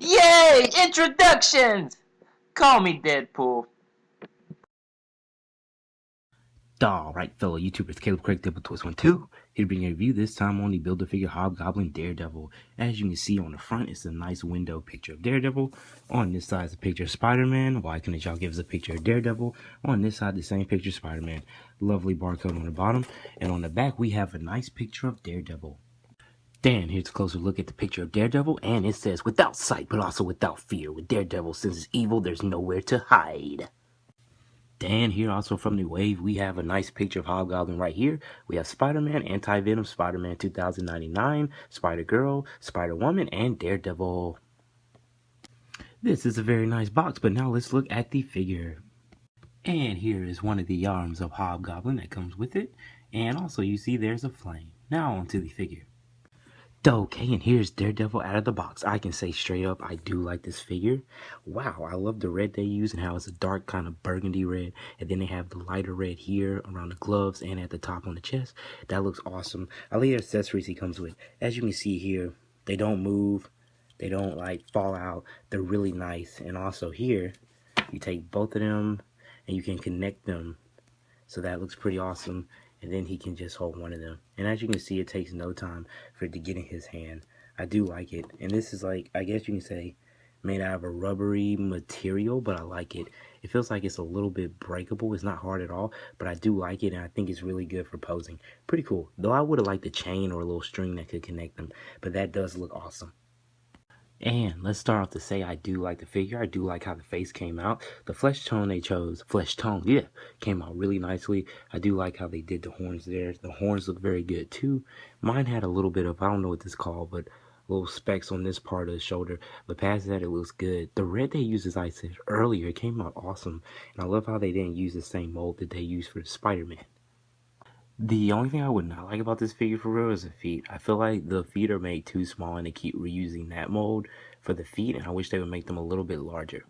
Yay! Introductions! Call me Deadpool. Alright, fellow YouTubers, Caleb Craig Double Twist 12 here to bring you a review. This time on the Build-A-Figure Hobgoblin Daredevil. As you can see on the front, it's a nice window picture of Daredevil. On this side is a picture of Spider-Man. Why couldn't y'all give us a picture of Daredevil? On this side, the same picture of Spider-Man. Lovely barcode on the bottom. And on the back, we have a nice picture of Daredevil. Dan, here's a closer look at the picture of Daredevil, and it says, without sight, but also without fear. With Daredevil, since it's evil, there's nowhere to hide. Dan here also from the wave. We have a nice picture of Hobgoblin right here. We have Spider-Man, Anti-Venom, Spider-Man 2099, Spider-Girl, Spider-Woman, and Daredevil. This is a very nice box, but now let's look at the figure. And here is one of the arms of Hobgoblin that comes with it. And also you see there's a flame. Now onto the figure. Okay, and here's Daredevil out of the box. I can say straight up, I do like this figure. Wow, I love the red they use and how it's a dark kind of burgundy red. And then they have the lighter red here around the gloves and at the top on the chest. That looks awesome. I like the accessories he comes with. As you can see here, they don't move. They don't like fall out. They're really nice. And also here, you take both of them and you can connect them. So that looks pretty awesome. And then he can just hold one of them. And as you can see, it takes no time for it to get in his hand. I do like it. And this is like, I guess you can say, made out of a rubbery material, but I like it. It feels like it's a little bit breakable. It's not hard at all, but I do like it, and I think it's really good for posing. Pretty cool. Though I would have liked a chain or a little string that could connect them, but that does look awesome. And let's start off to say I do like the figure. I do like how the face came out. The flesh tone they chose, came out really nicely. I do like how they did the horns there. The horns look very good too. Mine had a little bit of, I don't know what this is called, but little specks on this part of the shoulder. But past that, it looks good. The red they used, as I said earlier, it came out awesome. And I love how they didn't use the same mold that they used for Spider-Man. The only thing I would not like about this figure for real is the feet. I feel like the feet are made too small and they keep reusing that mold for the feet, and I wish they would make them a little bit larger.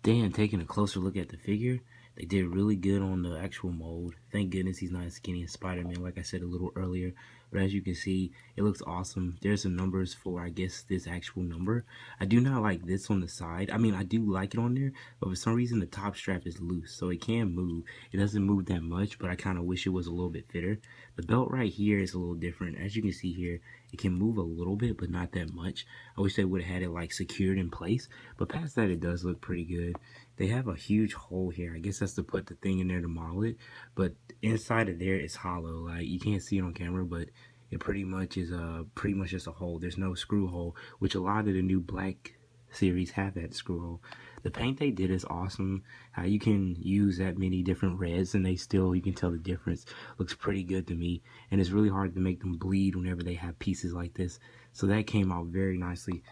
Then, taking a closer look at the figure, they did really good on the actual mold. Thank goodness he's not as skinny as Spider-Man, like I said a little earlier. But as you can see, it looks awesome. There's some numbers for, I guess, this actual number. I do not like this on the side. I mean, I do like it on there, but for some reason the top strap is loose, so it can move. It doesn't move that much, but I kind of wish it was a little bit fitter. The belt right here is a little different. As you can see here, it can move a little bit, but not that much. I wish they would have had it like secured in place, but past that, it does look pretty good. They have a huge hole here. I guess that's to put the thing in there to model it, but inside of there is hollow. Like, you can't see it on camera, but it pretty much is pretty much just a hole. There's no screw hole, which a lot of the new black series have that screw hole. The paint they did is awesome. How you can use that many different reds and they still, you can tell the difference. Looks pretty good to me, and it's really hard to make them bleed whenever they have pieces like this. So that came out very nicely.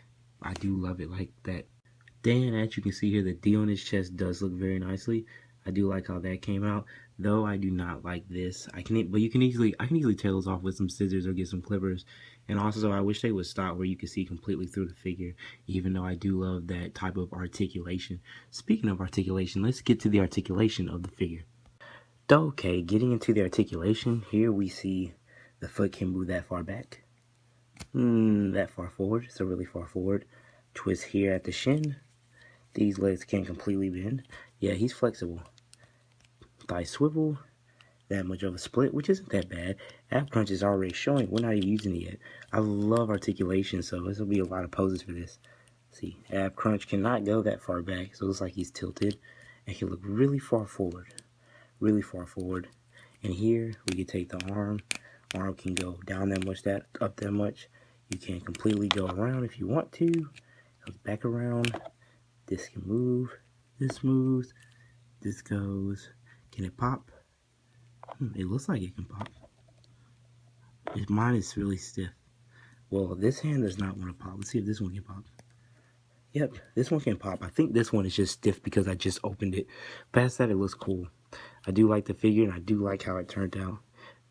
I do love it like that. Then, as you can see here, the D on his chest does look very nicely. I do like how that came out, though I do not like this. I can easily tear those off with some scissors or get some clippers. And also, I wish they would stop where you can see completely through the figure, even though I do love that type of articulation. Speaking of articulation, let's get to the articulation of the figure. Okay, getting into the articulation, here we see the foot can move that far back, that far forward, so really far forward. Twist here at the shin. These legs can't completely bend. Yeah, he's flexible. Thigh swivel. That much of a split, which isn't that bad. Ab crunch is already showing. We're not even using it yet. I love articulation, so this will be a lot of poses for this. See, ab crunch cannot go that far back, so it looks like he's tilted. And he can look really far forward. Really far forward. And here, we can take the arm. Arm can go down that much, up that much. You can completely go around if you want to. Goes back around. This can move, this moves, this goes. Can it pop? It looks like it can pop. Mine is really stiff. Well, this hand does not want to pop. Let's see if this one can pop. Yep, this one can pop. I think this one is just stiff because I just opened it. Past that, it looks cool. I do like the figure, and I do like how it turned out.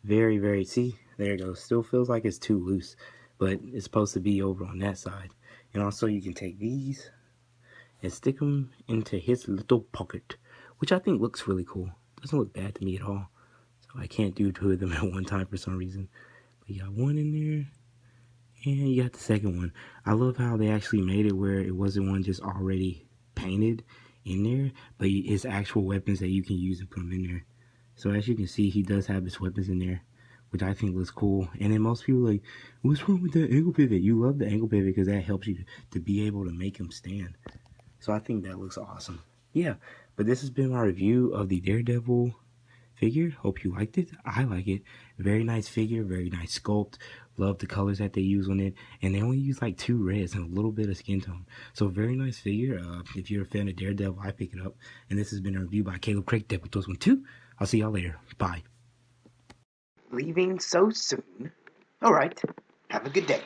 Very, very, see? There it goes. Still feels like it's too loose, but it's supposed to be over on that side. And also, you can take these and stick them into his little pocket, which I think looks really cool. Doesn't look bad to me at all. So I can't do two of them at one time for some reason. But you got one in there, And you got the second one. I love how they actually made it where it wasn't one just already painted in there, but it's actual weapons that you can use and put them in there. So as you can see, he does have his weapons in there, which I think looks cool. And then most people are like, what's wrong with that angle pivot? You love the angle pivot because that helps you to be able to make him stand. So I think that looks awesome. Yeah, but this has been my review of the Daredevil figure. Hope you liked it. I like it. Very nice figure, very nice sculpt. Love the colors that they use on it. And they only use like 2 reds and a little bit of skin tone. So very nice figure. If you're a fan of Daredevil, I pick it up. And this has been a review by Caleb Craig, Deadpool 2. I'll see y'all later. Bye. Leaving so soon? All right. Have a good day.